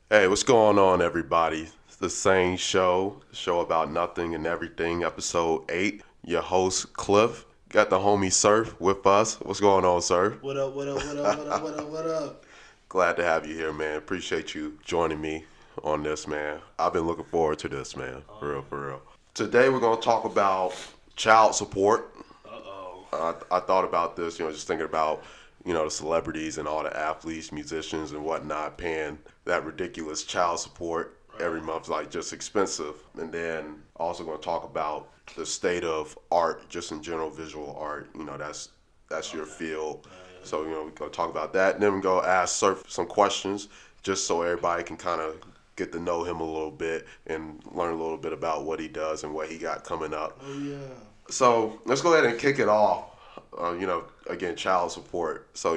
Hey, what's going on, everybody? It's the SANE Show, show about nothing and everything, episode 8. Your host, Cliff. Got the homie Surf with us. What's going on, Surf? What up, what up, what up, what up, what up, what up? Glad to have you here, man. Appreciate you joining me on this, man. I've been looking forward to this, man. For real, for real. Today, we're going to talk about child support. Uh-oh. I thought about this, just thinking about, the celebrities and all the athletes, musicians, and whatnot paying that ridiculous child support every month, like just expensive. And then also going to talk about the state of art, just in general, visual art. That's your field. So, we're going to talk about that. And then we're going to ask Surf some questions just so everybody can kind of get to know him a little bit and learn a little bit about what he does and what he got coming up. Oh, yeah. So let's go ahead and kick it off. Again, child support. So,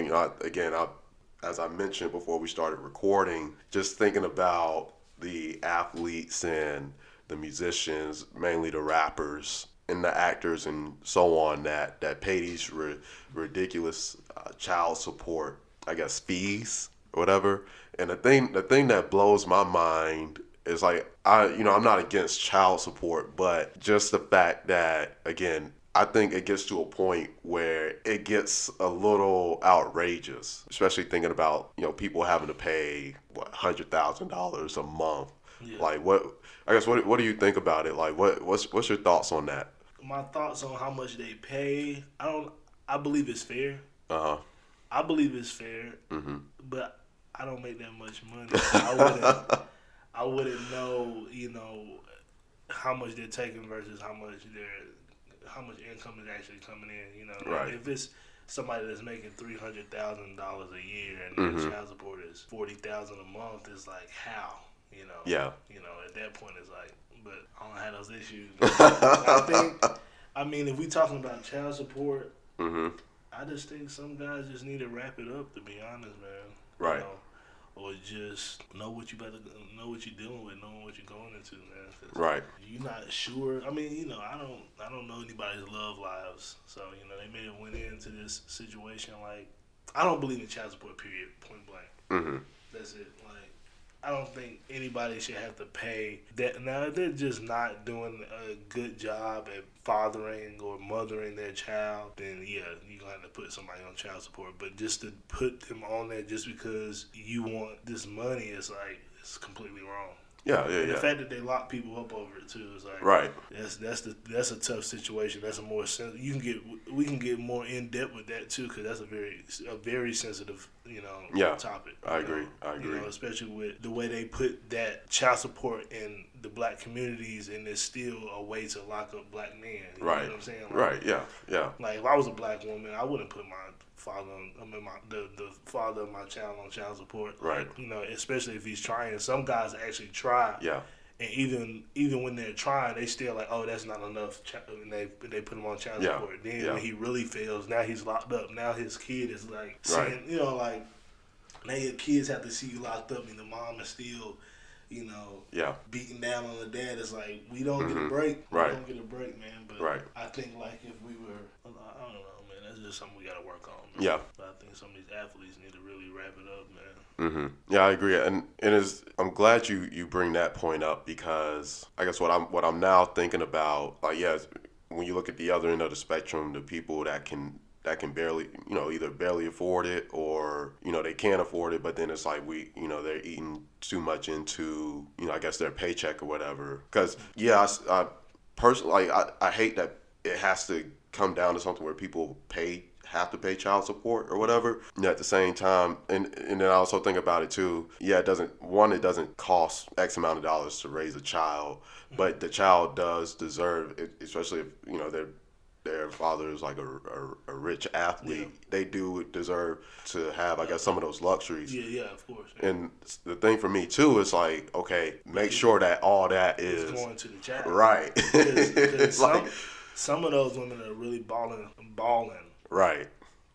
as I mentioned before we started recording, just thinking about the athletes and the musicians, mainly the rappers and the actors and so on that pay these ridiculous child support, I guess, fees or whatever. And the thing that blows my mind is like I'm not against child support, but just the fact that, again, I think it gets to a point where it gets a little outrageous, especially thinking about people having to pay $100,000 a month. Yeah. Like what do you think about it? Like what's your thoughts on that? My thoughts on how much they pay, I believe it's fair. Uh huh. I believe it's fair, Mm-hmm. but I don't make that much money. I wouldn't know, how much they're taking versus how much income is actually coming in. Right. If it's somebody that's making $300,000 a year and their child support is $40,000 a month, it's like how, Yeah. At that point it's like, but I don't have those issues. If we talking about child support, Mm-hmm. I just think some guys just need to wrap it up. To be honest, man. Right. Or just know what you're dealing with, knowing what you're going into, man. Right. You're not sure. I don't know anybody's love lives, so they may have went into this situation like, I don't believe in child support. Period. Point blank. Mm-hmm. That's it. Like, I don't think anybody should have to pay that. Now, if they're just not doing a good job at fathering or mothering their child, then yeah, you're going to have to put somebody on child support. But just to put them on there just because you want this money is like, it's completely wrong. Yeah. And the fact that they lock people up over it too is like, Right. That's a tough situation. That's a more we can get more in depth with that too, because that's a very sensitive topic. I agree. Especially with the way they put that child support in the black communities, and it's still a way to lock up black men. You Right. know what I'm saying? Like, Right. Yeah. Like, if I was a black woman, I wouldn't put my father the father of my child on child support. Right. Like, especially if he's trying. Some guys actually try. Yeah. And even when they're trying, they still like, oh, that's not enough. And they put him on child support. Then when he really fails, now he's locked up. Now his kid is like seeing, like, now your kids have to see you locked up, and the mom is still, beating down on the dad. It's like, we don't get a break. Right. We don't get a break, man. But Right. I think, like, if we were, I don't know, man. That's just something we got to work on, man. Yeah. But I think some of these athletes need to really wrap it up, man. Mm-hmm. Yeah, I agree, and I'm glad you bring that point up, because I guess what I'm now thinking about, like, when you look at the other end of the spectrum, the people that can barely, either barely afford it, or they can't afford it, but then it's like they're eating too much into I guess their paycheck or whatever. Because I personally, like, I hate that it has to come down to something where people have to pay child support or whatever. At the same time, and then I also think about it too. Yeah, it doesn't cost X amount of dollars to raise a child, but the child does deserve it, especially if their father is like a rich athlete. Yeah. They do deserve to have, I guess, some of those luxuries. Yeah, of course. Yeah. And the thing for me too is like, okay, make sure that all that is going to the child, right. Because some of those women are really balling. Right.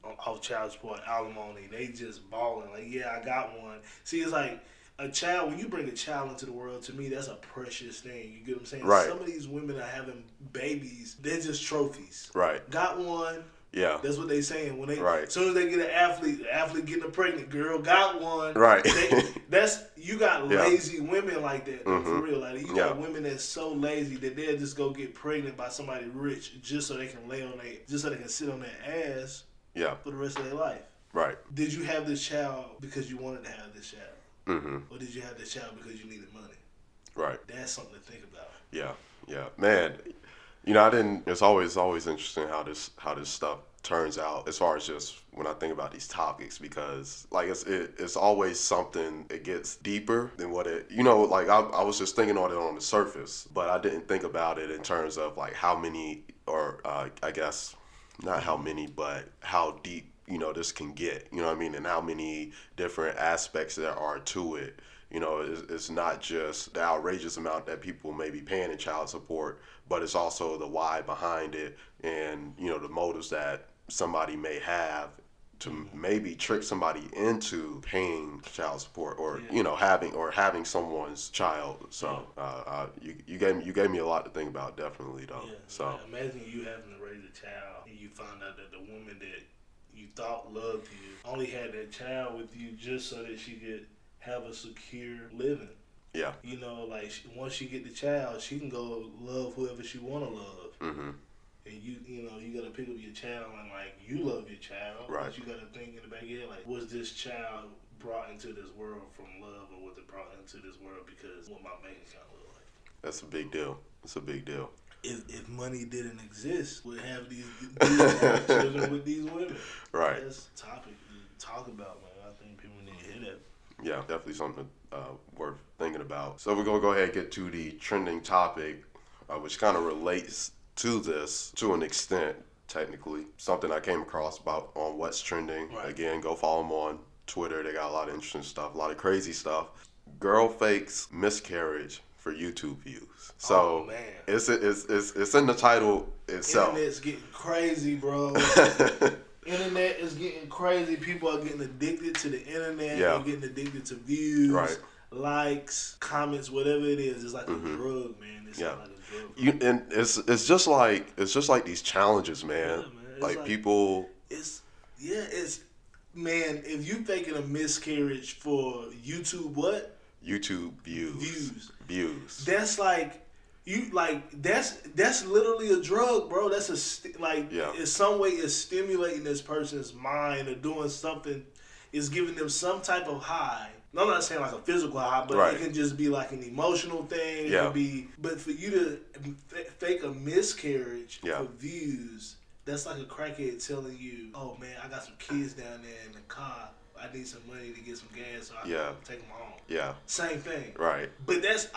Off child support, alimony, they just balling. Like, yeah, I got one. See, it's like a child. When you bring a child into the world, to me, that's a precious thing. You get what I'm saying? Right. Some of these women are having babies. They're just trophies. Right. Got one. Yeah. That's what they saying. When they, Right. as soon as they get an athlete, the athlete getting a pregnant girl, got one. Right. You got Yeah. lazy women like that, though, for real. Like, you got Yeah. women that's so lazy that they'll just go get pregnant by somebody rich just so they can just so they can sit on their ass Yeah. for the rest of their life. Right. Did you have this child because you wanted to have this child? Mm-hmm. Or did you have this child because you needed money? Right. That's something to think about. Yeah. Yeah. Man, you know, it's always interesting how this stuff turns out as far as just when I think about these topics, because like it's always something, it gets deeper than what it, you know, like I was just thinking on it on the surface, but I didn't think about it in terms of like how many, or I guess not how many, but how deep, you know, this can get, you know what I mean, and how many different aspects there are to it. You know, it's not just the outrageous amount that people may be paying in child support, but it's also the why behind it, and, you know, the motives that somebody may have to maybe trick somebody into paying child support, or you know, having someone's child. So you gave me a lot to think about, definitely, though. So imagine you having to raise a child and you find out that the woman that you thought loved you only had that child with you just so that she could have a secure living. Yeah. You know, like once she get the child, she can go love whoever she want to love. Mm-hmm. And you know, you gotta pick up your child and like you love your child, right? But you gotta think in the back of your head, like, was this child brought into this world from love, or was it brought into this world because what my bank account look like? That's a big deal. It's a big deal. If money didn't exist, we'd have these children with these women. Right. That's a topic to talk about, man. I think people need to hear that. Yeah, definitely something worth thinking about. So we're gonna go ahead and get to the trending topic, which kind of relates to this to an extent, technically. Something I came across about on What's Trending. Right. Again, go follow them on Twitter. They got a lot of interesting stuff, a lot of crazy stuff. Girl fakes miscarriage for YouTube views. So man. It's in the title itself. Internet's getting crazy, bro. Internet is getting crazy. People are getting addicted to the internet. Yeah. They're getting addicted to views, Right. likes, comments, whatever it is. It's like a drug, man. It's like a drug. And it's just like these challenges, man. Yeah, man. Like people. It's man. If you faking a miscarriage for YouTube, what? YouTube views. That's like. That's literally a drug, bro. That's in some way it's stimulating this person's mind, or doing something, is giving them some type of high. No, I'm not saying like a physical high, but right. It can just be like an emotional thing. Yeah. It could be, but for you to fake a miscarriage for views, that's like a crackhead telling you, "Oh man, I got some kids down there in the car. I need some money to get some gas, so I can take them home." Yeah. Same thing. Right. But that's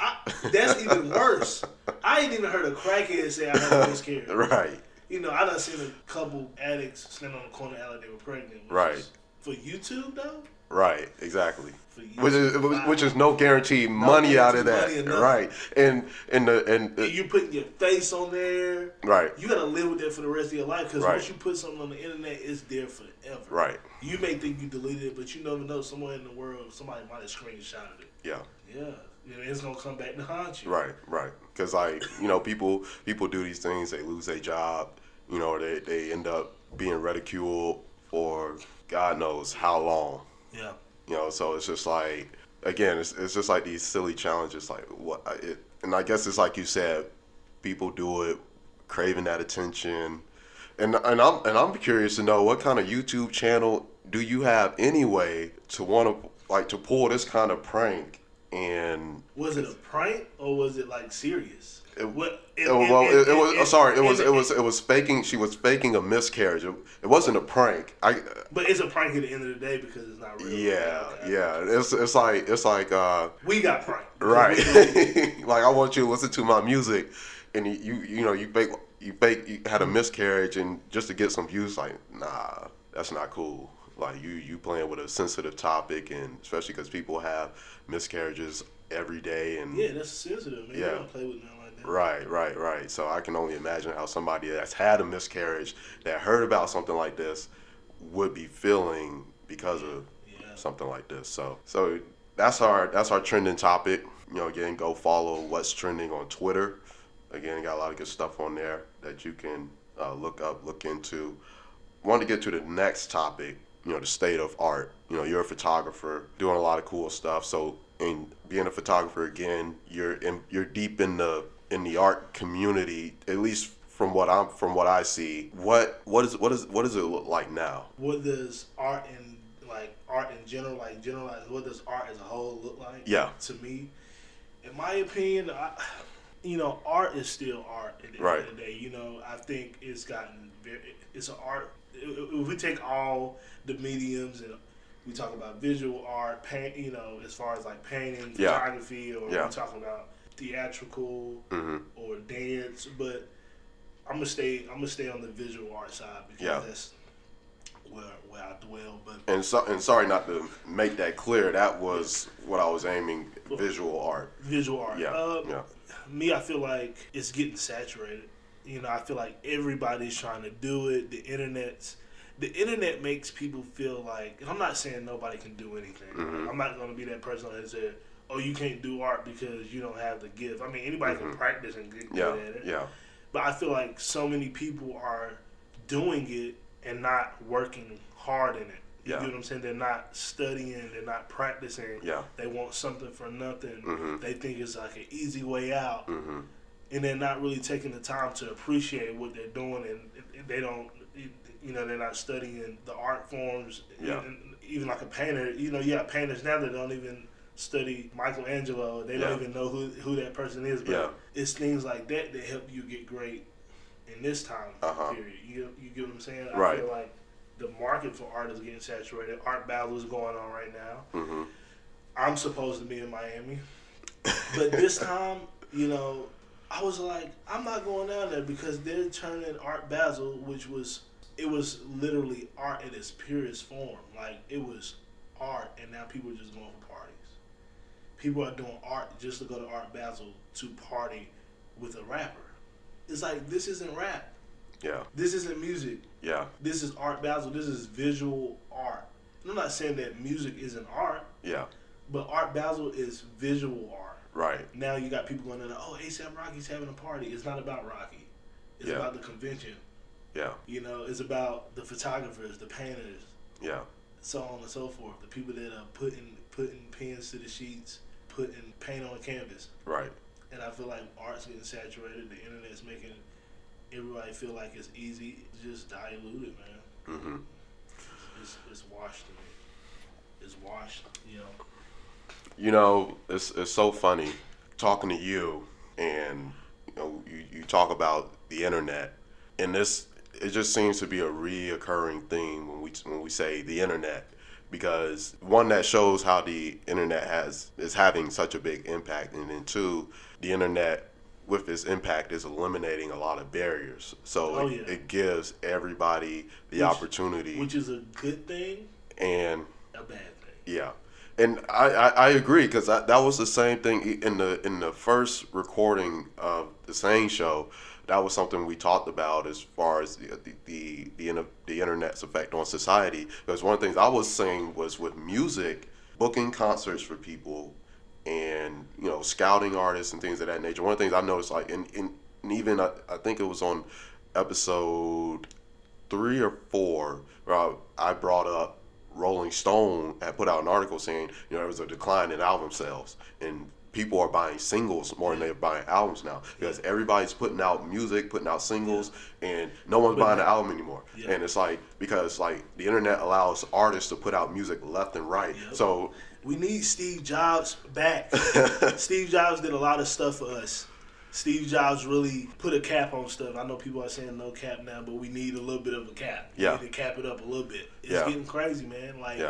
even worse. I ain't even heard a crackhead say I had a miscarriage. Right. You know, I done seen a couple addicts standing on the corner out like they were pregnant. Right. For YouTube, though? Right, exactly. For YouTube, which is no guaranteed money out of that. Right. And you putting your face on there. Right. You gotta live with that for the rest of your life, because once you put something on the internet, it's there forever. Right. You may think you deleted it, but you never know. Somewhere in the world, somebody might have screenshotted it. Yeah. Yeah. It's gonna come back to haunt you. Right. Because like, you know, people do these things. They lose their job. You know, they end up being ridiculed for God knows how long. Yeah. You know, so it's just like, again, it's just like these silly challenges. Like and I guess it's like you said, people do it craving that attention. And I'm curious to know, what kind of YouTube channel do you have anyway to want to like to pull this kind of prank? And was it a prank or was it like serious? It was faking. She was faking a miscarriage. It wasn't a prank. But it's a prank at the end of the day because it's not real. Yeah. It's like we got pranked. Right. Like, I want you to listen to my music, and you had a miscarriage, and just to get some views. Like, nah, that's not cool. Like, you playing with a sensitive topic, and especially because people have miscarriages every day, and that's sensitive, man. You don't play with nothing like that. Right. So I can only imagine how somebody that's had a miscarriage, that heard about something like this, would be feeling because of something like this. So that's our trending topic. You know, again, go follow What's Trending on Twitter. Again, got a lot of good stuff on there that you can look into. wanted to get to the next topic. The state of art. You're a photographer doing a lot of cool stuff. So, in being a photographer again, you're deep in the art community. At least from what I see. What does it look like now? What does art in general, like generalized, what does art as a whole look like? Yeah. To me, in my opinion, art is still art at the Right. end of the day. I think it's an art. If we take all the mediums and we talk about visual art, paint, as far as like painting, Yeah. photography, or Yeah. we talking about theatrical Mm-hmm. or dance, but I'm gonna stay on the visual art side because Yeah. that's where I dwell. But And sorry not to make that clear. That was what I was aiming. Visual art. visual art. Yeah. Yeah. Me, I feel like it's getting saturated. I feel like everybody's trying to do it. The internet makes people feel like, and I'm not saying nobody can do anything. Mm-hmm. I'm not going to be that person that said, "Oh, you can't do art because you don't have the gift." I mean, anybody Mm-hmm. can practice and get Yeah. good at it. Yeah. But I feel like so many people are doing it and not working hard in it. You Yeah. get what I'm saying? They're not studying. They're not practicing. Yeah. They want something for nothing. Mm-hmm. They think it's like an easy way out. Mm-hmm. And they're not really taking the time to appreciate what they're doing, and they don't, they're not studying the art forms. Yeah. Even like a painter, painters now that don't even study Michelangelo. They Yeah. don't even know who that person is. But Yeah. it's things like that that help you get great in this time Uh-huh. period. You get what I'm saying? Right. I feel like the market for art is getting saturated. Art battles going on right now. Mm-hmm. I'm supposed to be in Miami, but this time, I was like, I'm not going down there because they're turning Art Basel, it was literally art in its purest form. Like, it was art, and now people are just going for parties. People are doing art just to go to Art Basel to party with a rapper. It's like, this isn't rap. Yeah. This isn't music. Yeah. This is Art Basel. This is visual art. I'm not saying that music isn't art, Yeah. but Art Basel is visual art. Right. Now you got people going in, ASAP Rocky's having a party. It's not about Rocky. It's Yeah. about the convention. Yeah. It's about the photographers, the painters, Yeah. so on and so forth. The people that are putting pens to the sheets, putting paint on the canvas. Right. And I feel like art's getting saturated. The internet's making everybody feel like it's easy. It's just diluted, man. Mm-hmm. It's washed to me. It's washed, It's so funny talking to you, and you talk about the internet, and it just seems to be a reoccurring theme when we say the internet, because one, that shows how the internet is having such a big impact, and then two, the internet with its impact is eliminating a lot of barriers. So it gives everybody the opportunity, which is a good thing and a bad thing. Yeah. And I agree, because that was the same thing in the first recording of the SANE Show. That was something we talked about as far as the internet's effect on society. Because one of the things I was saying was, with music, booking concerts for people, and scouting artists and things of that nature. One of the things I noticed, like and even I think it was on episode 3 or 4, where I brought up Rolling Stone had put out an article saying, there was a decline in album sales, and people are buying singles more than they're buying albums now, because everybody's putting out music, putting out singles, and no one's buying an album anymore. And it's like, because like the internet allows artists to put out music left and right. So we need Steve Jobs back. Steve Jobs did a lot of stuff for us. Steve Jobs really put a cap on stuff. I know people are saying no cap now, but we need a little bit of a cap. We need to cap it up a little bit. It's getting crazy, man. Like,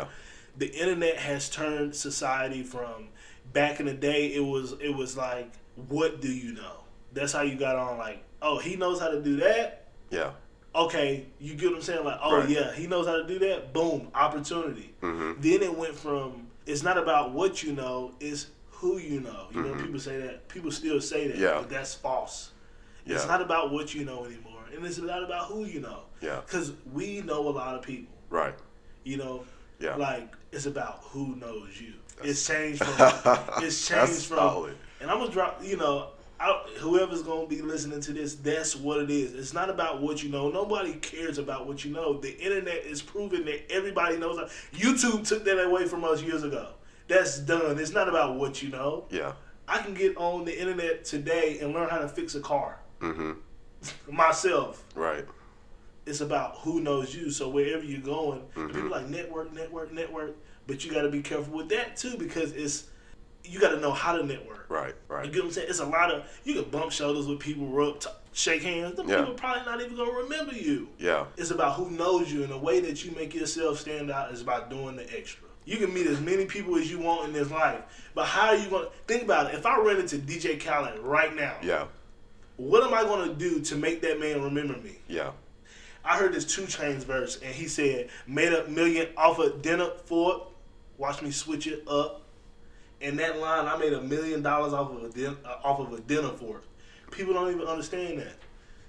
the internet has turned society from, back in the day, it was like, what do you know? That's how you got on, like, oh, he knows how to do that? Yeah. Okay, you get what I'm saying? Like, oh, yeah, he knows how to do that? Boom, opportunity. Mm-hmm. Then it went from, it's not about what you know, it's who you know. You know, people say that. People still say that, but that's false. It's not about what you know anymore, and it's not about who you know. Yeah. Because we know a lot of people. Right. Like, it's about who knows you. It's changed from. It's changed from. Solid. And I'm gonna drop. Whoever's gonna be listening to this, that's what it is. It's not about what you know. Nobody cares about what you know. The internet is proving that everybody knows. YouTube took that away from us years ago. That's done. It's not about what you know. Yeah. I can get on the internet today and learn how to fix a car Mm-hmm. myself. Right. It's about who knows you. So wherever you're going, Mm-hmm. people like network, but you got to be careful with that too because you got to know how to network. Right. Right. You get what I'm saying? It's a lot of you can bump shoulders with people, shake hands. Them people probably not even gonna remember you. Yeah. It's about who knows you, and the way that you make yourself stand out is by doing the extra. You can meet as many people as you want in this life, but how are you gonna think about it? If I run into DJ Khaled right now, Yeah. what am I gonna do to make that man remember me? Yeah. I heard this 2 Chainz verse, and he said, "Made a million off a dinner for it. Watch me switch it up." In that line, I made $1 million off of a dinner fork. People don't even understand that.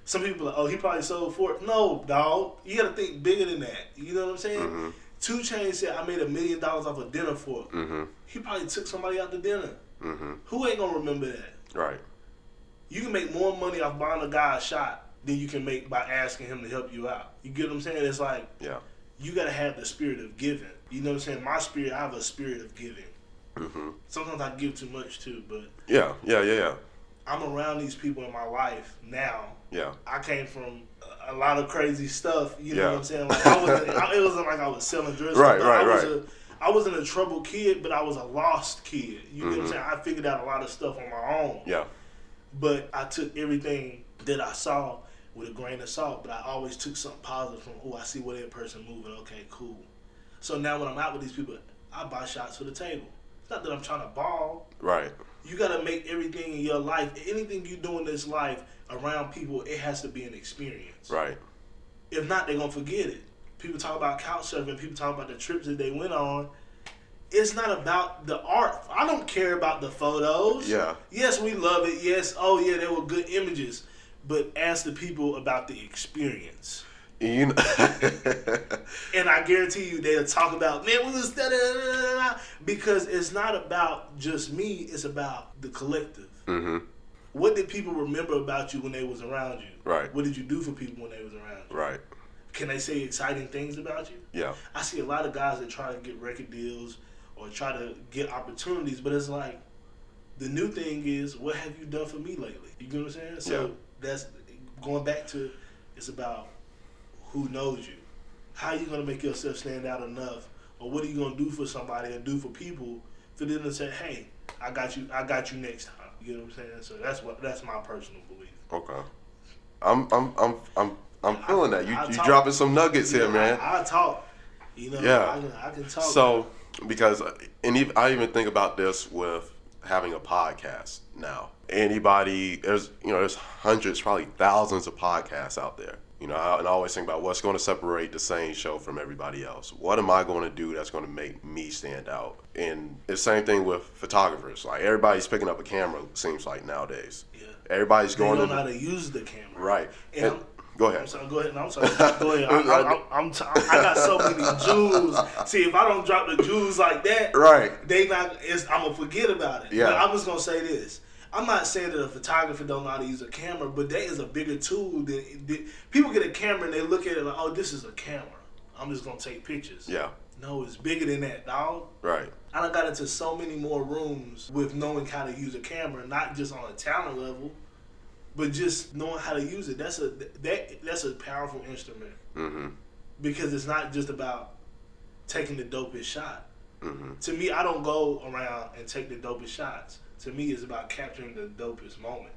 Some people are like, oh, he probably sold for it. No, dog. You got to think bigger than that. You know what I'm saying? Mm-hmm. 2 Chainz said, I made $1 million off a dinner fork. Mm-hmm. He probably took somebody out to dinner. Mm-hmm. Who ain't going to remember that? Right. You can make more money off buying a guy a shot than you can make by asking him to help you out. You get what I'm saying? It's like, you got to have the spirit of giving. You know what I'm saying? My spirit, I have a spirit of giving. Mm-hmm. Sometimes I give too much too, but yeah. I'm around these people in my life now. Yeah. I came from a lot of crazy stuff. You know Yeah. what I'm saying? Like it wasn't like I was selling drugs. Right. I wasn't a troubled kid, but I was a lost kid. You know what I'm saying? I figured out a lot of stuff on my own. Yeah. But I took everything that I saw with a grain of salt. But I always took something positive from, I see where that person moving. Okay, cool. So now when I'm out with these people, I buy shots for the table. Not that I'm trying to ball. Right. You got to make everything in your life, anything you do in this life around people, it has to be an experience. Right. If not, they're going to forget it. People talk about couch surfing. People talk about the trips that they went on. It's not about the art. I don't care about the photos. Yeah. Yes, we love it. Yes, oh yeah, they were good images. But ask the people about the experience. You know. And I guarantee you they'll talk about, man, we was because it's not about just me, it's about the collective. Mm-hmm. What did people remember about you when they was around you? Right. What did you do for people when they was around you? Right. Can they say exciting things about you? Yeah. I see a lot of guys that try to get record deals or try to get opportunities, but it's like, the new thing is, what have you done for me lately? You get what I'm saying? So that's going back to, it's about who knows you. How are you going to make yourself stand out enough? Or what are you going to do for somebody and do for people for them to say, hey, I got you next time. You know what I'm saying? So that's my personal belief. Okay. I'm feeling that. You dropping some nuggets here, man. I talk. You know, yeah. I can talk. So, because, I even think about this with having a podcast now. There's hundreds, probably thousands of podcasts out there. And I always think about what's going to separate the SANE Show from everybody else. What am I going to do that's going to make me stand out? And it's the same thing with photographers. Like, everybody's picking up a camera, it seems like, nowadays. Yeah. Everybody's going to... They don't know how to use the camera. Right. And go ahead. I'm sorry, go ahead. No, I'm sorry. Go ahead. I got so many jewels. See, if I don't drop the jewels like that, right, I'm going to forget about it. Yeah. But I'm just going to say this. I'm not saying that a photographer don't know how to use a camera, but that is a bigger tool. People get a camera and they look at it like, oh, this is a camera. I'm just going to take pictures. Yeah. No, it's bigger than that, dog. Right. I done got into so many more rooms with knowing how to use a camera, not just on a talent level, but just knowing how to use it. That's a powerful instrument. Mm-hmm. Because it's not just about taking the dopest shot. Mm-hmm. To me, I don't go around and take the dopest shots. To me, it's about capturing the dopest moment.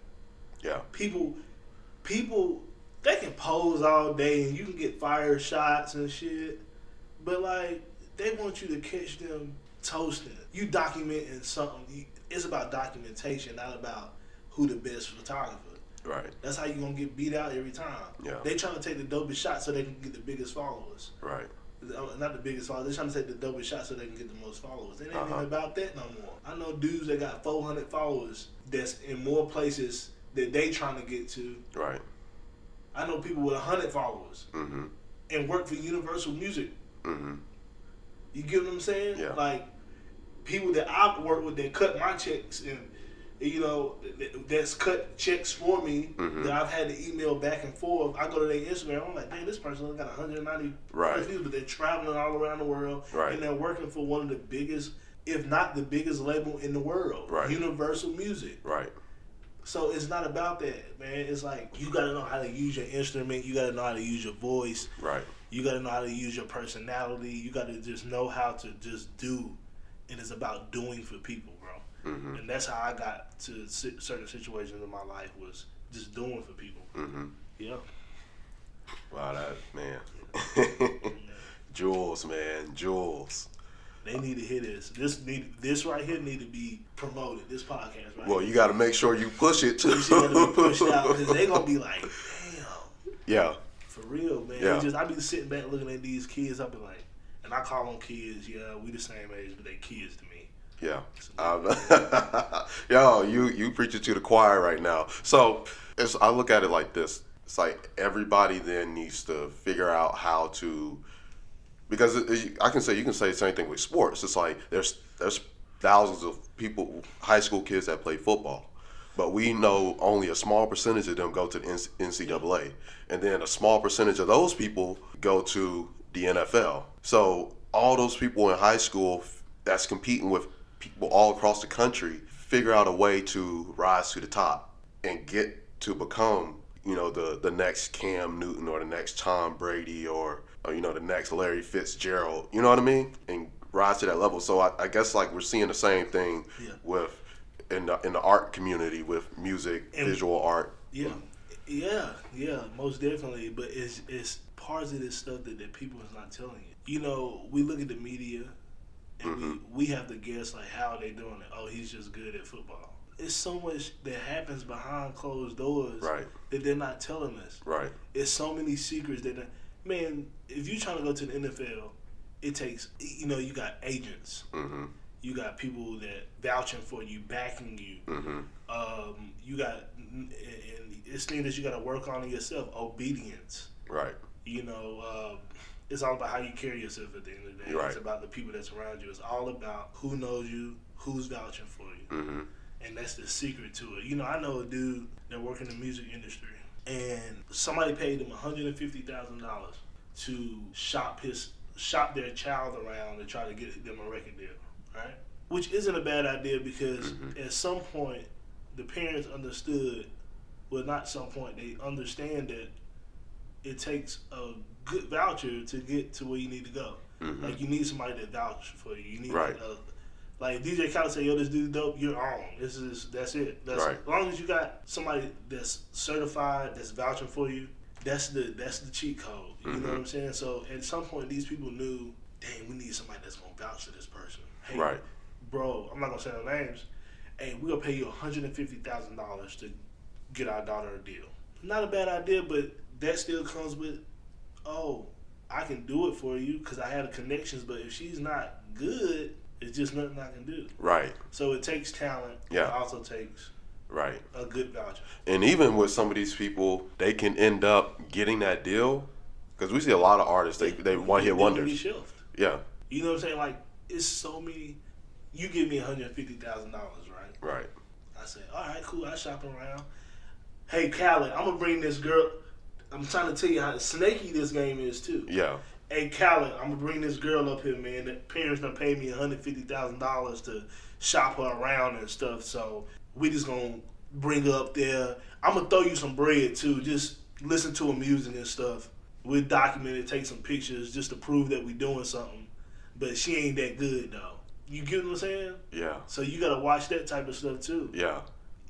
Yeah. People, they can pose all day and you can get fire shots and shit, but like, they want you to catch them toasting. You documenting something. It's about documentation, not about who the best photographer. Right. That's how you're going to get beat out every time. Yeah. They trying to take the dopest shot so they can get the biggest followers. Right. Not the biggest followers. They're trying to take the dopest shot so they can get the most followers. It ain't even about that no more. I know dudes that got 400 followers that's in more places that they trying to get to. Right. I know people with 100 followers and work for Universal Music. Mm-hmm. You get what I'm saying? Yeah. Like, people that I've worked with that cut my checks and that's cut checks for me that I've had to email back and forth. I go to their Instagram, I'm like, dang, this person got 190 views, but they're traveling all around the world, and they're working for one of the biggest, if not the biggest label in the world, Universal Music. Right. So it's not about that, man. It's like you got to know how to use your instrument. You got to know how to use your voice. Right. You got to know how to use your personality. You got to just know how to just do. And it's about doing for people, bro. Mm-hmm. And that's how I got to certain situations in my life, was just doing for people. Mm-hmm. Yeah. Wow, that, man. Jewels, man. Jewels. They need to hear this. This right here need to be promoted. This podcast, right? Well, you got to make sure you push it too. You got to be pushed out, because they gonna be like, damn. Yeah. For real, man. Yeah. I be sitting back looking at these kids. I be like, and I call them kids. Yeah, we the same age, but they kids to me. Yeah. Yo, you preaching to the choir right now. So I look at it like this. It's like everybody then needs to figure out how to. Because you can say the same thing with sports. It's like there's thousands of people, high school kids that play football, but we know only a small percentage of them go to the NCAA, and then a small percentage of those people go to the NFL. So all those people in high school that's competing with people all across the country figure out a way to rise to the top and get to become, the next Cam Newton or the next Tom Brady or the next Larry Fitzgerald, you know what I mean? And rise to that level. So I guess like we're seeing the same thing with in the art community with music, and visual art. Yeah, most definitely. But it's parts of this stuff that people is not telling you. We look at the media and we have to guess like how they doing it. Oh, he's just good at football. It's so much that happens behind closed doors that they're not telling us. Right. It's so many secrets that. Man, if you're trying to go to the NFL, it takes, you got agents. Mm-hmm. You got people that vouching for you, backing you. Mm-hmm. You got, and it's things that you got to work on in yourself. Obedience. Right. It's all about how you carry yourself at the end of the day. Right. It's about the people that's around you. It's all about who knows you, who's vouching for you. Mm-hmm. And that's the secret to it. I know a dude that works in the music industry. And somebody paid him $150,000 to shop their child around and try to get them a record deal, right? Which isn't a bad idea, because at some point the parents understood. Well, not some point, they understand that it takes a good voucher to get to where you need to go. Mm-hmm. Like you need somebody to vouch for you. You need like DJ Khaled say, yo, this dude dope, you're on. That's it. As long as you got somebody that's certified, that's vouching for you, that's the cheat code. You know what I'm saying? So at some point, these people knew, dang, we need somebody that's gonna vouch for this person. Hey, bro, I'm not gonna say no names. Hey, we're gonna pay you $150,000 to get our daughter a deal. Not a bad idea, but that still comes with, oh, I can do it for you because I had the connections. But if she's not good, it's just nothing I can do. Right. So it takes talent. Yeah. It also takes a good voucher. And even with some of these people, they can end up getting that deal, because we see a lot of artists, they one-hit wonders. Yeah. You know what I'm saying? Like, it's so many. You give me $150,000, right? Right. I say, all right, cool. I shop around. Hey, Khaled, I'm going to bring this girl. I'm trying to tell you how snaky this game is, too. Yeah. Hey, Khaled, I'm going to bring this girl up here, man. The parents done paid me $150,000 to shop her around and stuff, so we just going to bring her up there. I'm going to throw you some bread, too. Just listen to her music and stuff. We'll document it, take some pictures just to prove that we doing something. But she ain't that good, though. You get what I'm saying? Yeah. So you got to watch that type of stuff, too. Yeah.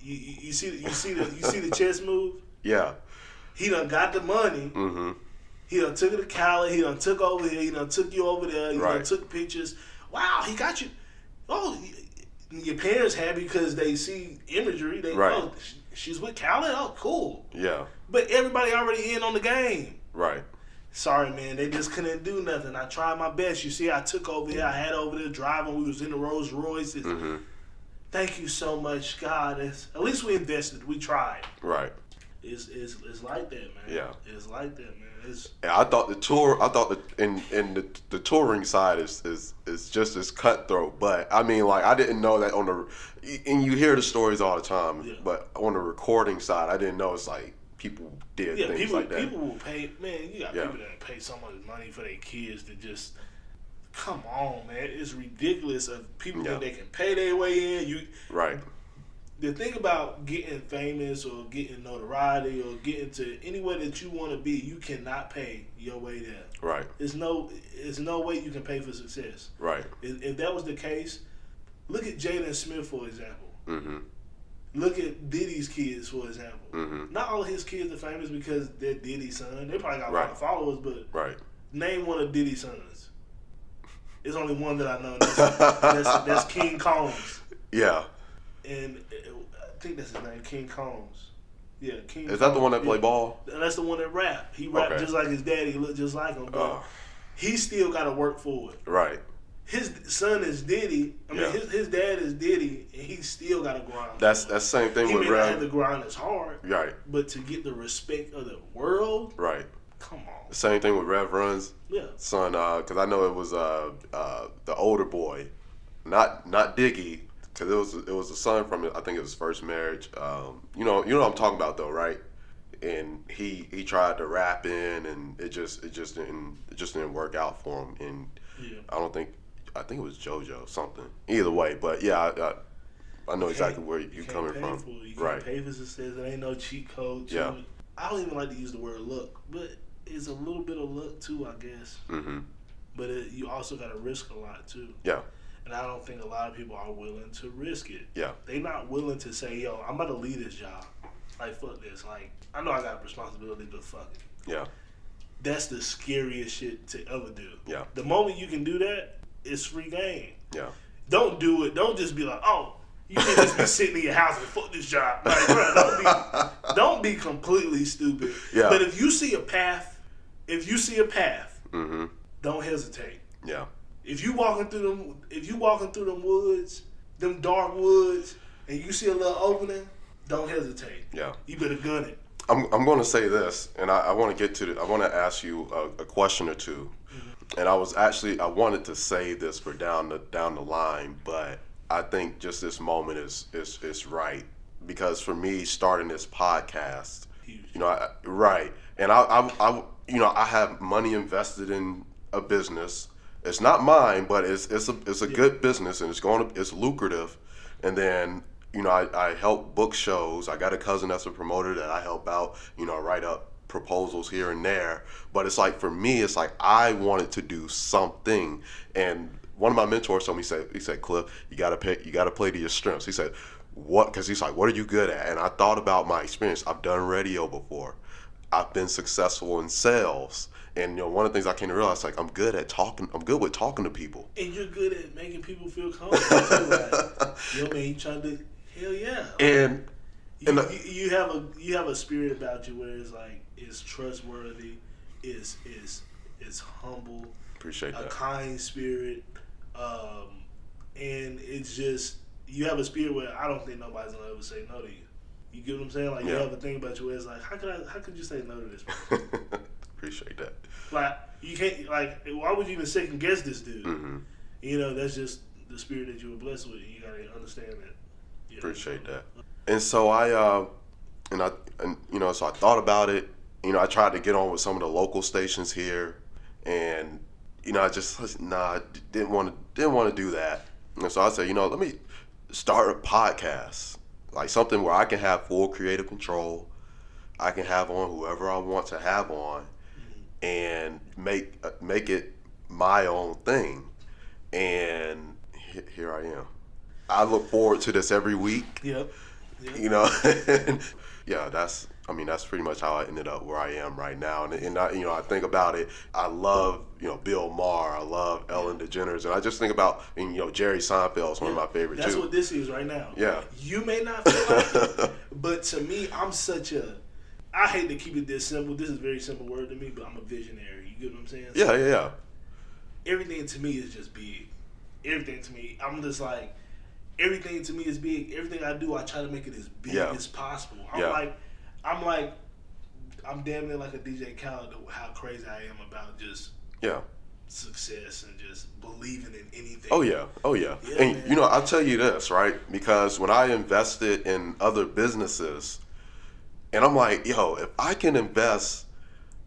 You see the chess move? Yeah. He done got the money. Mm-hmm. He done took it to Cali. He done took over here. He done took you over there. He done took pictures. Wow, he got you. Oh, your parents happy because they see imagery. They oh, she's with Cali. Oh, cool. Yeah. But everybody already in on the game. Right. Sorry, man. They just couldn't do nothing. I tried my best. You see, I took over here. I had over there driving. We was in the Rolls Royce. Mm-hmm. Thank you so much, God. At least we invested. We tried. Right. It's like that, man. Yeah. It's like that, man. Yeah, I thought the touring side is just as cutthroat, but I mean, like, I didn't know that on the, and you hear the stories all the time, Yeah. but on the recording side, I didn't know it's like people did things people like that. people will pay, man. You got Yeah. people that pay so much money for their kids to just come on, man. It's ridiculous of people Yeah. think they can pay their way in. Right. The thing about getting famous or getting notoriety or getting to anywhere that you want to be, you cannot pay your way there. Right. There's no way you can pay for success. Right. If that was the case, look at Jaden Smith, for example. Mm-hmm. Look at Diddy's kids, for example. Mm-hmm. Not all of his kids are famous because they're Diddy's son. They probably got a Right. lot of followers, but Right. name one of Diddy's sons. There's only one that I know. That's King Combs. Yeah. And I think that's his name, King Combs. Yeah, King. Is that the one that play ball? That's the one that rap. He rapped Okay. just like his daddy. He looked just like him, but he still got to work for it. Right. His son is Diddy. I mean, Yeah. his dad is Diddy, and he still got to grind. That's the same thing he with may not have to Rev. grind as hard, Right. but to get the respect of the world, Right. come on. The same thing with Rev Run's Yeah. son, because I know it was the older boy, not Diggy, because it was a son from I think it was his first marriage. You know what I'm talking about though, right? And he tried to rap in, and it just didn't work out for him. And Yeah. I think it was JoJo something. Either way, but yeah, I know exactly where you're coming from. You Right. can't pay for success. There ain't no cheat code. To Yeah. it. I don't even like to use the word luck, but it's a little bit of luck too, I guess. Mm-hmm. But you also got to risk a lot too. Yeah. And I don't think a lot of people are willing to risk it. Yeah. They not willing to say, yo, I'm about to leave this job. Like, fuck this. Like, I know I got responsibility, but fuck it. Yeah. That's the scariest shit to ever do. Yeah. The moment you can do that, it's free game. Yeah. Don't do it. Don't just be like, oh, you can't just be sitting in your house and fuck this job. Like, bro, don't be completely stupid. Yeah. But if you see a path, Mm-hmm. don't hesitate. Yeah. If you walking through them woods, them dark woods, and you see a little opening, don't hesitate. Yeah. You better gun it. I'm going to say this, and I want to get to I want to ask you a question or two. Mm-hmm. And I wanted to say this for down the line, but I think just this moment is right, because for me, starting this podcast, Huge. right, and I have money invested in a business. It's not mine, but it's a good business, and it's lucrative. And then I help book shows. I got a cousin that's a promoter that I help out. Write up proposals here and there. But it's like, for me, it's like I wanted to do something. And one of my mentors told me, he said, Cliff, you gotta play to your strengths. He said, what? Because he's like, what are you good at? And I thought about my experience. I've done radio before. I've been successful in sales. And one of the things I came to realize, like, I'm good with talking to people. And you're good at making people feel comfortable too. Like, you trying to, hell yeah. And you have a spirit about you where it's like, it's trustworthy, it's humble, appreciate a that. kind spirit, and it's just, you have a spirit where I don't think nobody's gonna ever say no to you. You get what I'm saying? Like, you have a thing about you where it's like, how could you say no to this person? Appreciate that. Like, you can't, like, why would you even second guess this dude? Mm-hmm. That's just the spirit that you were blessed with. You gotta understand that. Appreciate that. And so so I thought about it. I tried to get on with some of the local stations here, and I just didn't want to do that. And so I said, let me start a podcast, like something where I can have full creative control. I can have on whoever I want to have on, and make it my own thing. And here I am. I look forward to this every week. Yep. Yeah, that's pretty much how I ended up where I am right now. And I think about it. I love, Bill Maher. I love Ellen DeGeneres. And I just think about, Jerry Seinfeld's one of my favorite too. That's what this is right now. Yeah. You may not feel like it, but to me, I hate to keep it this simple. This is a very simple word to me, but I'm a visionary. You get what I'm saying? Yeah. Everything to me is just big. Everything to me, I'm just like, everything to me is big. Everything I do, I try to make it as big as possible. I'm like, I'm damn near like a DJ Khaled. How crazy I am about just Yeah. success and just believing in anything. Oh yeah. Oh yeah. Yeah, And man. you know, I'll tell you this, right? Because when I invested in other businesses, and I'm like, yo, if I can invest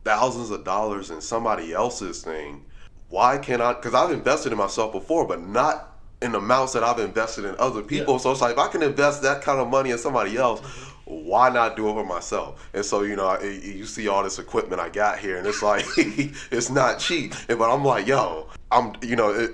thousands of dollars in somebody else's thing, why can't I? Because I've invested in myself before, but not in amounts that I've invested in other people. Yeah. So it's like, if I can invest that kind of money in somebody else, why not do it for myself? And so, you know, you see all this equipment I got here, and it's like, it's not cheap. But I'm like, yo, you know,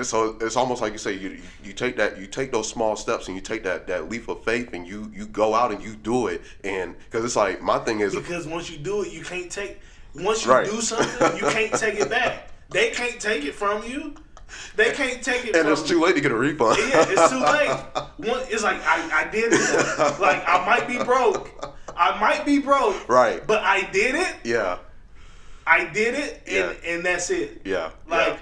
so it's almost like you say, you take those small steps and you take that leap of faith and you go out and you do it. And because it's like, my thing is, because once you do it, you can't take. Once you Right. do something, you can't take it back. They can't take it from you. They can't take it and from it's too late to get a refund. Yeah, it's too late. It's like I did it. Like I might be broke. Right. But I did it. Yeah. I did it, Yeah. and that's it. Yeah. Like yeah.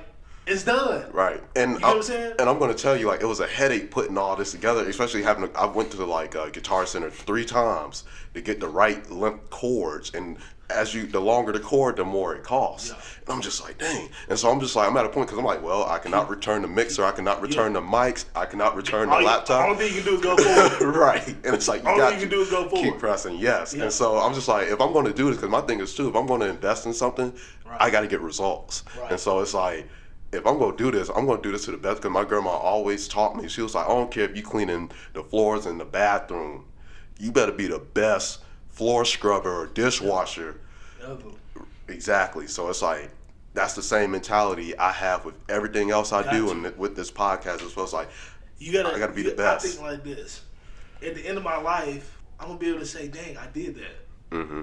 it's done. Right. And You know what I'm saying? And I'm going to tell you, like, it was a headache putting all this together, especially I went to like Guitar Center 3 times to get the right length chords, and the longer the chord, the more it costs. Yeah. And I'm just like, dang. And so I'm just like, I'm at a point because I'm like, well, I cannot return the mixer, I cannot return the mics, I cannot return the laptop. All thing you can do is go forward. Right. And it's like, All thing you can do is go forward. keep pressing, yes. Yeah. And so I'm just like, if I'm going to do this, because my thing is too, if I'm going to invest in something, Right. I got to get results. Right. And so it's like, if I'm going to do this, I'm going to do this to the best, because my grandma always taught me. She was like, I don't care if you cleaning the floors in the bathroom, you better be the best floor scrubber or dishwasher. Exactly. So it's like, that's the same mentality I have with everything else I do, and with this podcast as well. It's like, I gotta be the best. I think like this. At the end of my life, I'm gonna be able to say, "Dang, I did that." Mm-hmm.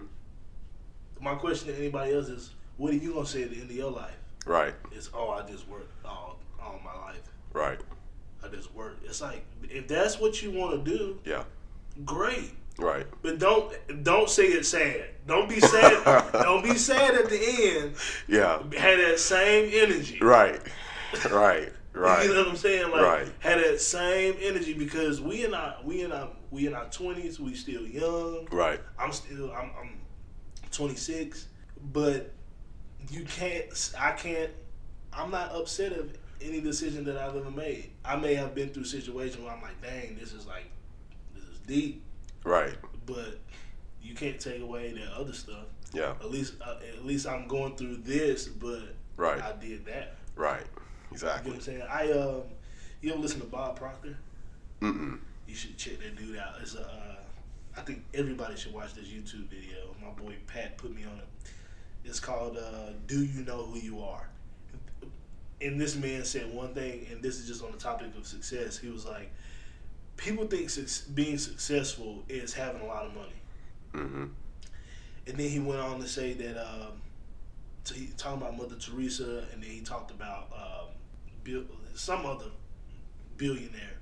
My question to anybody else is, "What are you gonna say at the end of your life?" Right. It's, "Oh, I just worked all my life. Right. I just worked." It's like, if that's what you want to do, Yeah. great. Right. But don't say it's sad. Don't be sad. Don't be sad at the end. Yeah. Have that same energy. Right. Right. Right. You know what I'm saying? Like, Right. have that same energy, because we in our 20s. We still young. Right. I'm 26, but I'm not upset of any decision that I've ever made. I may have been through situations where I'm like, dang, this is deep. Right. But you can't take away that other stuff. Yeah. At least I'm going through this, but Right. I did that. Right. You Exactly. know what I'm saying? You ever listen to Bob Proctor? Mm-mm. You should check that dude out. It's I think everybody should watch this YouTube video. My boy Pat put me on it. It's called "Do You Know Who You Are?" And this man said one thing, and this is just on the topic of success. He was like, people think being successful is having a lot of money. Mm-hmm. And then he went on to say that, he talking about Mother Teresa, and then he talked about some other billionaire.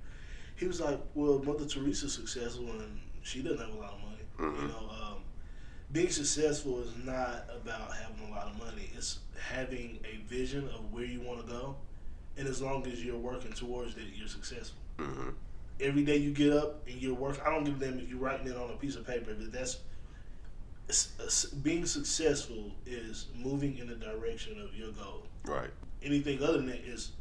He was like, well, Mother Teresa's successful and she doesn't have a lot of money. Mm-hmm. You know, being successful is not about having a lot of money. It's having a vision of where you want to go, and as long as you're working towards that, you're successful. Mm-hmm. Every day you get up and you're working. I don't give a damn if you're writing it on a piece of paper. But being successful is moving in the direction of your goal. Right. Anything other than that is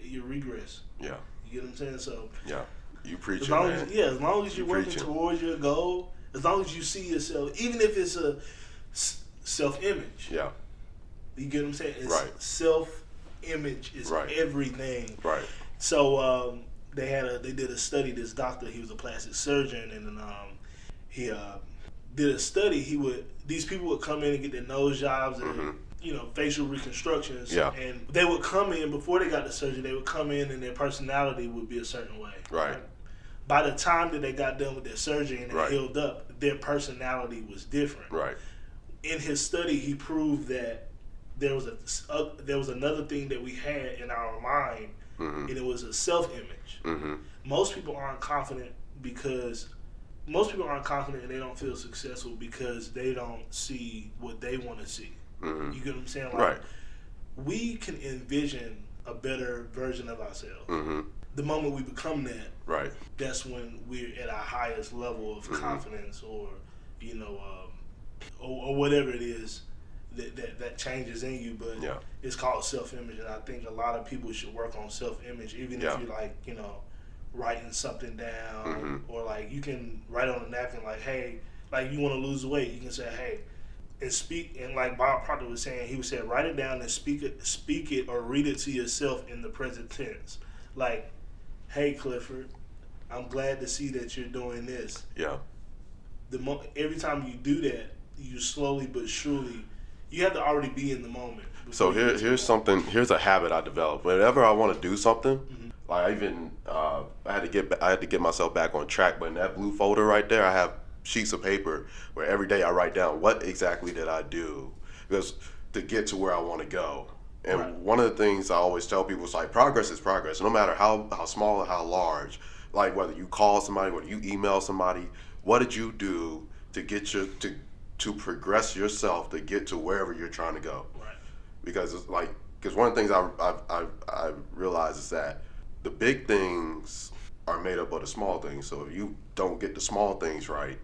your regress. Yeah. You get what I'm saying? So Yeah. You preach as it, long man. as long as you're working preaching. towards your goal, as long as you see yourself, even if it's a self-image. Yeah. You get what I'm saying? It's Right. Self-image is Right. everything. Right. So they did a study. This doctor, he was a plastic surgeon, and he did a study. These people would come in and get their nose jobs and Mm-hmm. facial reconstructions. Yeah. And they would come in before they got the surgery. They would come in and their personality would be a certain way. Right. By the time that they got done with their surgery and they Right. healed up, their personality was different. Right. In his study, he proved that there was another thing that we had in our mind, Mm-hmm. and it was a self-image. Mm-hmm. Most people aren't confident and they don't feel successful because they don't see what they want to see. Mm-hmm. You get what I'm saying? Like, Right. we can envision a better version of ourselves. Mm-hmm. The moment we become that, Right. that's when we're at our highest level of Mm-hmm. confidence or you know, or whatever it is that changes in you. But Yeah. it's called self-image, and I think a lot of people should work on self-image, even Yeah. if you're like, writing something down, Mm-hmm. or like you can write on a napkin like, hey, like you want to lose weight, you can say, hey, and speak, and like Bob Proctor was saying, he said, write it down and speak it or read it to yourself in the present tense. Like, hey Clifford, I'm glad to see that you're doing this. Yeah. Every time you do that, you slowly but surely, you have to already be in the moment. So here's a habit I developed. Whenever I want to do something, Mm-hmm. like I had to get myself back on track. But in that blue folder right there, I have sheets of paper where every day I write down what exactly did I do, because to get to where I want to go. And Right. one of the things I always tell people is like, progress is progress, no matter how small or how large. Like whether you call somebody, whether you email somebody, what did you do to get to progress yourself to get to wherever you're trying to go? Right. Because it's like, because one of the things I realize is that the big things are made up of the small things. So if you don't get the small things right,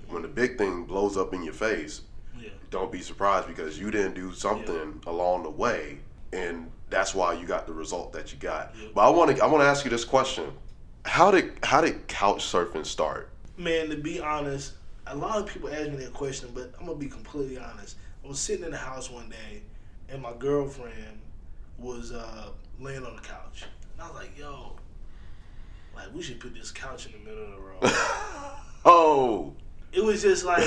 when the big thing blows up in your face, Yeah. don't be surprised, because you didn't do something along the way, and that's why you got the result that you got. Yeah. But I want to ask you this question: How did couch surfing start? Man, to be honest, a lot of people ask me that question, but I'm gonna be completely honest. I was sitting in the house one day, and my girlfriend was laying on the couch, and I was like, "Yo, like we should put this couch in the middle of the road." Oh, It was just like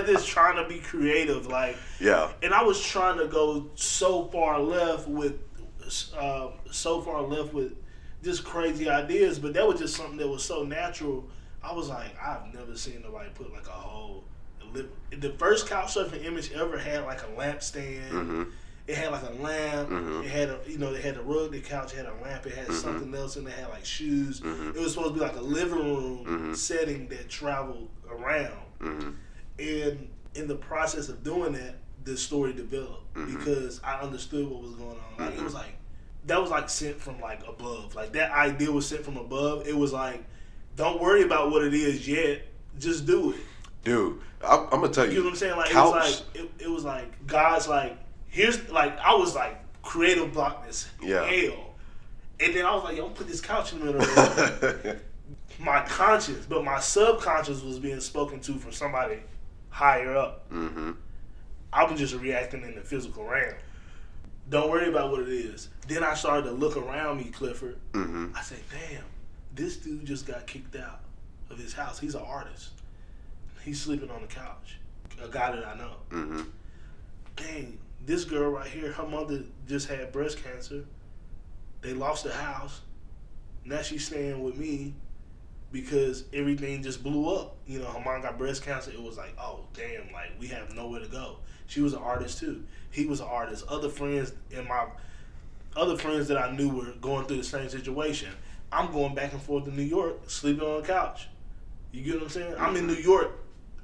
this, trying to be creative, like. yeah, And I was trying to go so far left with just crazy ideas, but that was just something that was so natural. I was like, I've never seen nobody put like a whole. The first couch surfing image ever had like a lamp stand. mm-hmm. It had like a lamp. Mhm. It had it had a rug. The couch had a lamp. It had something else, and it had like shoes. Mhm. It was supposed to be like a living room Mhm. setting that traveled around. Mm-hmm. And in the process of doing that, the story developed because I understood what was going on. Like it was like that was like sent from like above. Like that idea was sent from above. It was like, don't worry about what it is yet. Just do it. Dude, I'm gonna tell you. You know what I'm saying? Like couch, it was like God's like, here's like, I was like creative blockness Yeah. hell. And then I was like, yo, put this couch in the middle of the room. My conscience, but my subconscious was being spoken to from somebody higher up. Mm-hmm. I was just reacting in the physical realm. Don't worry about what it is. Then I started to look around me, Clifford. Mm-hmm. I said, damn, this dude just got kicked out of his house. He's an artist. He's sleeping on the couch. A guy that I know. Mm-hmm. Dang, this girl right here, her mother just had breast cancer. They lost the house. Now she's staying with me because everything just blew up. You know, her mom got breast cancer. It was like, oh, damn, like, we have nowhere to go. She was an artist, too. He was an artist. Other friends that I knew were going through the same situation. I'm going back and forth to New York, sleeping on the couch. You get what I'm saying? I'm in New York,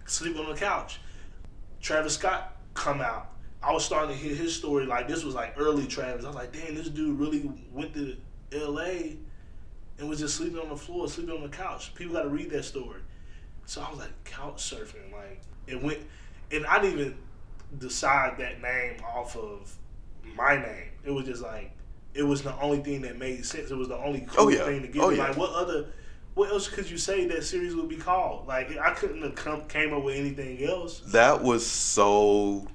sleeping on the couch. Travis Scott come out. I was starting to hear his story. Like, this was like early Travis. I was like, damn, this dude really went to L.A. and was just sleeping on the floor, sleeping on the couch. People got to read that story. So I was like, couch surfing. Like, it went, and I didn't even decide that name off of my name. It was just like, it was the only thing that made sense. It was the only cool thing to give me. Like, what else could you say that series would be called? Like, I couldn't have came up with anything else. That was so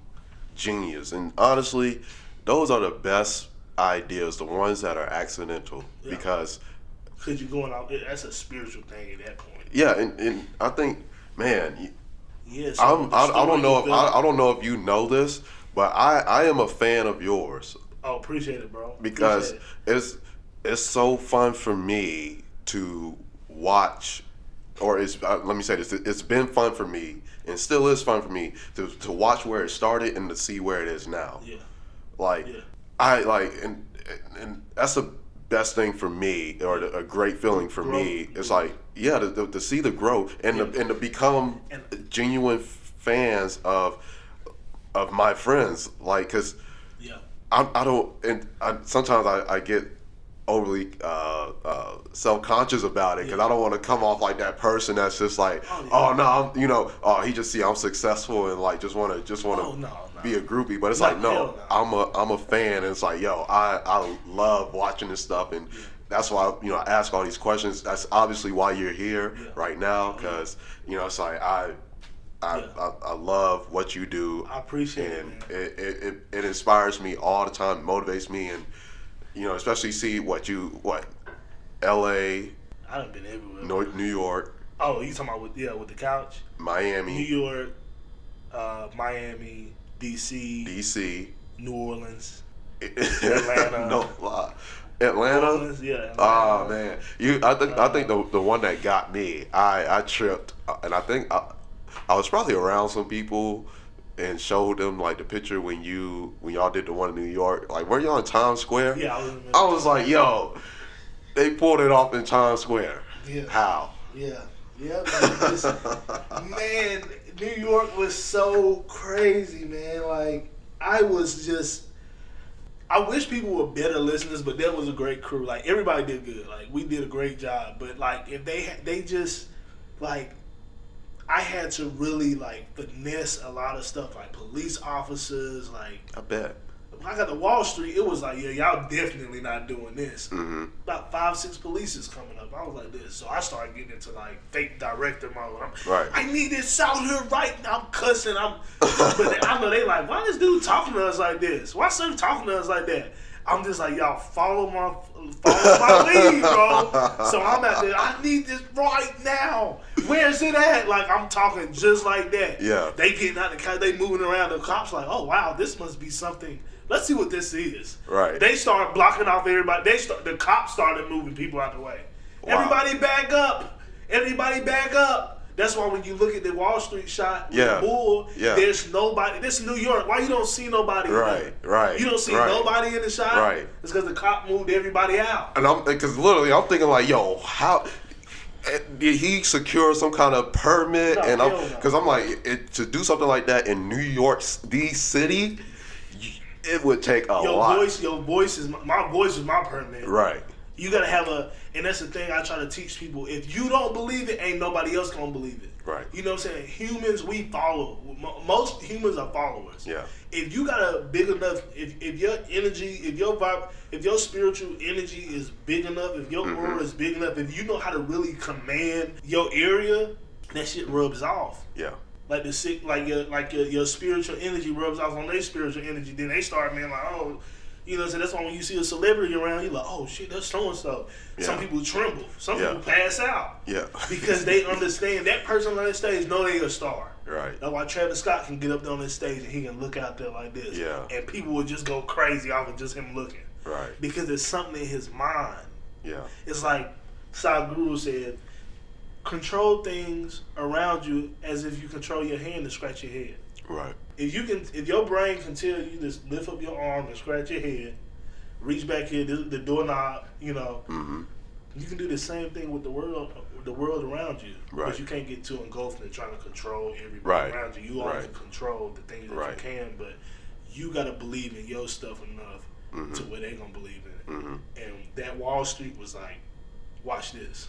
genius. And honestly, those are the best ideas, the ones that are accidental. Yeah. Because you're going out, that's a spiritual thing at that point. yeah, and I think, man, Yes. I don't know if you know this, but I am a fan of yours. Oh, appreciate it, bro. Because it's so fun for me to watch, or let me say this, it's been fun for me and still is fun for me to watch where it started and to see where it is now. Yeah. Like, Yeah. I like, and that's the best thing for me, or a great feeling for me. It's like, yeah, to see the growth and to become genuine fans of my friends. Like, cause Yeah. I don't, and sometimes I get overly self-conscious about it, because I don't want to come off like that person that's just like, oh no, he just see I'm successful and like just want to be a groupie. But it's like, no, I'm a fan, and it's like, yo, I love watching this stuff, and that's why I ask all these questions. That's obviously why you're here right now, because it's like I love what you do. I appreciate it, and it inspires me all the time, motivates me, and especially see what L.A. I done been everywhere. New York. Oh, you talking about with the couch? Miami, New York, Miami, DC, New Orleans, Atlanta. No lie. Atlanta. New Orleans, yeah. Atlanta. Oh man, I think the one that got me, I tripped, and I think I was probably around some people and showed them like the picture when y'all did the one in New York. Like, were y'all in Times Square? Yeah, I was like, yo, they pulled it off in Times Square. Yeah. How? Yeah. Yeah, man, New York was so crazy, man. Like, I wish people were better listeners, but that was a great crew. Like, everybody did good. Like, we did a great job. But like, if they just like, I had to really like finesse a lot of stuff, like police officers. Like, I bet. When I got to Wall Street, it was like, yeah, y'all definitely not doing this. Mm-hmm. About 5-6 police is coming up. I was like this, so I started getting into like fake director mode. Right. I need this out here right now. I'm cussing. But I know they like, why this dude talking to us like this? Why some talking to us like that? I'm just like, y'all follow my lead, bro. So I'm out there. I need this right now. Where's it at? Like, I'm talking just like that. Yeah. They getting out the car. They moving around. The cops like, oh wow, this must be something. Let's see what this is. Right. They start blocking off everybody. The cops started moving people out the way. Wow. Everybody back up. Everybody back up. That's why when you look at the Wall Street shot with the bull, there's nobody. This is New York. Why you don't see nobody? Right. You don't see nobody in the shot. Right. It's because the cop moved everybody out. And because literally I'm thinking like, yo, how did he secure some kind of permit? No, because I'm like, to do something like that in New York, the city, it would take a lot. Your voice is my voice is my permit. Right. You gotta have and that's the thing I try to teach people. If you don't believe it, ain't nobody else gonna believe it. Right. You know what I'm saying? Humans, we follow. Most humans are followers. Yeah. If you got a big enough, if your energy, if your spiritual energy is big enough, if your aura is big enough, if you know how to really command your area, that shit rubs off. Yeah. Like your spiritual energy rubs off on their spiritual energy. Then they start being like, oh. You know, so that's why when you see a celebrity around, you're like, oh shit, that's so and so. Some people tremble. Some people pass out. Yeah. Because they understand that person on that stage know they a star. Right. That's why Travis Scott can get up there on this stage and he can look out there like this. Yeah. And people will just go crazy off of just him looking. Right. Because there's something in his mind. Yeah. It's like Sadhguru said, control things around you as if you control your hand to scratch your head. Right. If your brain can tell you to lift up your arm and scratch your head, reach back here, the doorknob, you can do the same thing with the world around you. Right. But you can't get too engulfed in trying to control everybody around you. You only can control the things that you can, but you got to believe in your stuff enough to where they going to believe in it. And that Wall Street was like, watch this.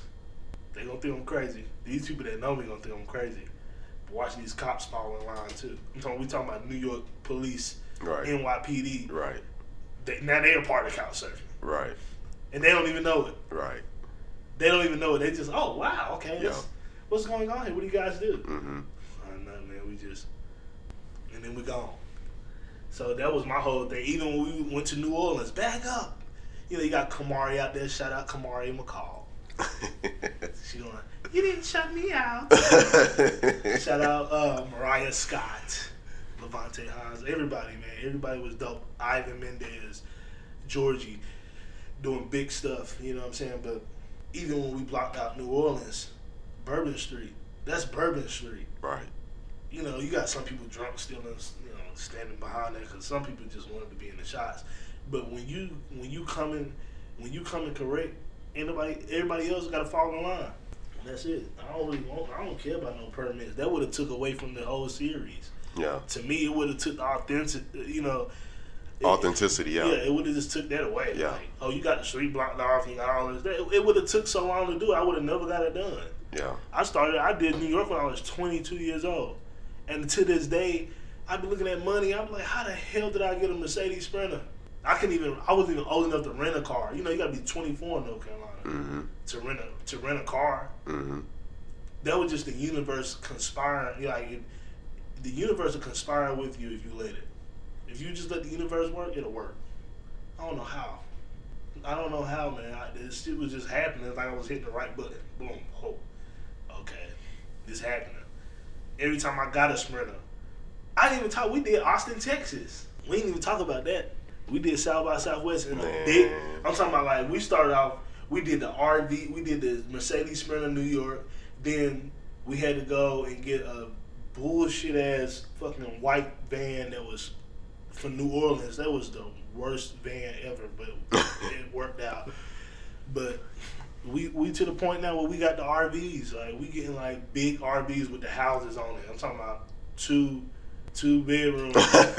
They going to think I'm crazy. These people that know me going to think I'm crazy. Watch these cops fall in line too. We talking about New York police, NYPD. Right. Now they're part of couch surfing. Right. And they don't even know it. Right. They don't even know it. They just, oh wow, okay. What's going on here? What do you guys do? Nothing, man. We just, and then we gone. So that was my whole thing. Even when we went to New Orleans, back up. You got Kamari out there. Shout out Kamari McCall. She going, you didn't shut me out. Shout out Mariah Scott, Levante Hines, everybody, man. Everybody was dope. Ivan Mendez, Georgie, doing big stuff, you know what I'm saying? But even when we blocked out New Orleans, Bourbon Street, that's Bourbon Street. Right. You got some people drunk still, standing behind there because some people just wanted to be in the shots. But when you coming correct, everybody else got to fall in line. That's it. I don't care about no permits. That would have took away from the whole series. Yeah. To me, it would have took the authentic. Authenticity, yeah. Yeah, it would have just took that away. Yeah. Like, oh, you got the street blocked off, you got all this. It would have took so long to do it. I would have never got it done. Yeah. I did New York when I was 22 years old. And to this day, I'd be looking at money. I'm like, how the hell did I get a Mercedes Sprinter? I wasn't even old enough to rent a car. You know, you got to be 24 in North Carolina to rent a car. Mm-hmm. That was just the universe conspiring. Like, the universe will conspire with you if you let it. If you just let the universe work, it'll work. I don't know how. Man. This shit was just happening. It's like I was hitting the right button. Boom. Oh, okay. This happening. Every time I got a Sprinter. I didn't even talk. We did Austin, Texas. We didn't even talk about that. We did South by Southwest in a big. I'm talking about, like, we started off. We did the RV. We did the Mercedes Sprinter, New York. Then we had to go and get a bullshit ass fucking white van that was for New Orleans. That was the worst van ever, but it worked out. But we to the point now where we got the RVs. Like, we getting like big RVs with the houses on it. I'm talking about two bedrooms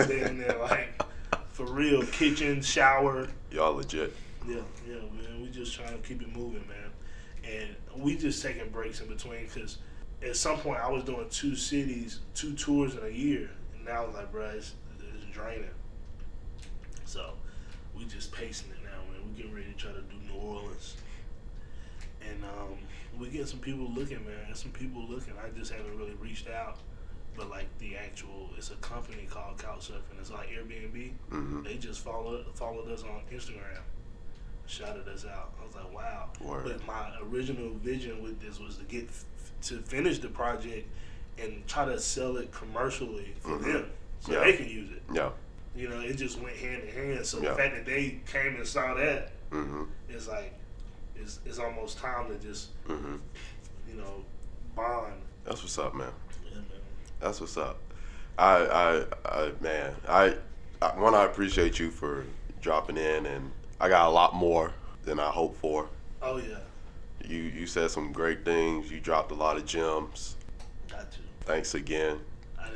in there, like, for real, kitchen, shower. Y'all legit. Yeah, man. We just trying to keep it moving, man. And we just taking breaks in between, because at some point I was doing 2 tours in a year, and now I was like, bruh, it's draining. So we just pacing it now, man. We getting ready to try to do New Orleans, and we getting some people looking, man. There's some people looking. I just haven't really reached out, but like it's a company called Couchsurfing. It's like Airbnb. Mm-hmm. They just followed us on Instagram, shouted us out. I was like, wow. Word. But my original vision with this was to finish the project and try to sell it commercially for them, so they can use it. Yeah. You know, it just went hand in hand. So the fact that they came and saw that, it's like, it's almost time to just, you know, bond. That's what's up, man. Yeah, man. That's what's up. I appreciate you for dropping in, and I got a lot more than I hoped for. Oh yeah. You said some great things. You dropped a lot of gems. Got you. Thanks again. I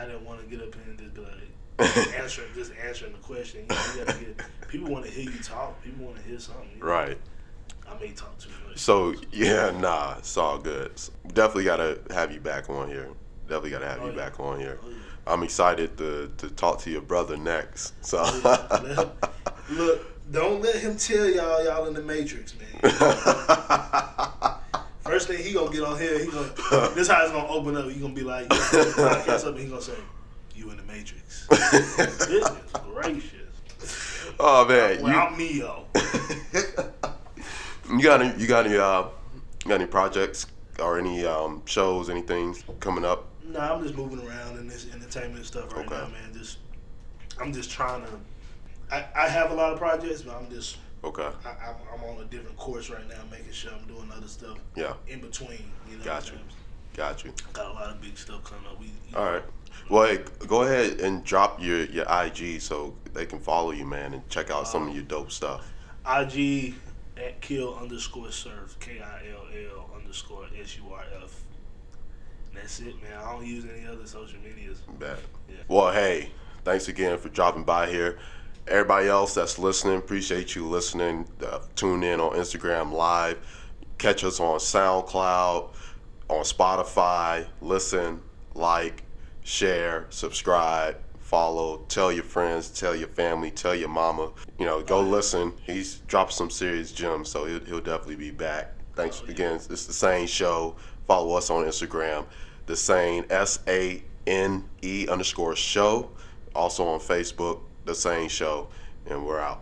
didn't want to get up here and just be like answering the question. You know, you gotta people want to hear you talk. People want to hear something. You know? Right. I may talk too much. So it's all good. Definitely gotta have you back on here. Back on here. Oh, yeah. I'm excited to talk to your brother next. So look, don't let him tell y'all in the Matrix, man. First thing he gonna get on here, this how it's gonna open up. He gonna be like, podcast up, and he gonna say, "You in the Matrix." Goodness gracious. Oh man, I'm Neo. You got any projects or any shows, anything coming up? Nah, I'm just moving around in this entertainment stuff right now, man. I'm just trying to. I have a lot of projects, but I'm just. Okay. I'm on a different course right now, making sure I'm doing other stuff. Yeah. In between, you know. Got you. Got a lot of big stuff coming up. All right. Well, hey, go ahead and drop your IG so they can follow you, man, and check out some of your dope stuff. IG at kill_surf, KILL_SURF. And that's it, man. I don't use any other social medias. Bet. Yeah. Well, hey, thanks again for dropping by here. Everybody else that's listening, appreciate you listening. Tune in on Instagram Live. Catch us on SoundCloud, on Spotify. Listen, like, share, subscribe, follow, tell your friends, tell your family, tell your mama. You know, go listen. He's dropped some serious gems, so he'll definitely be back. Thanks again. It's the SANE Show. Follow us on Instagram, the SANE SANE_show. Also on Facebook, the SANE Show, and we're out.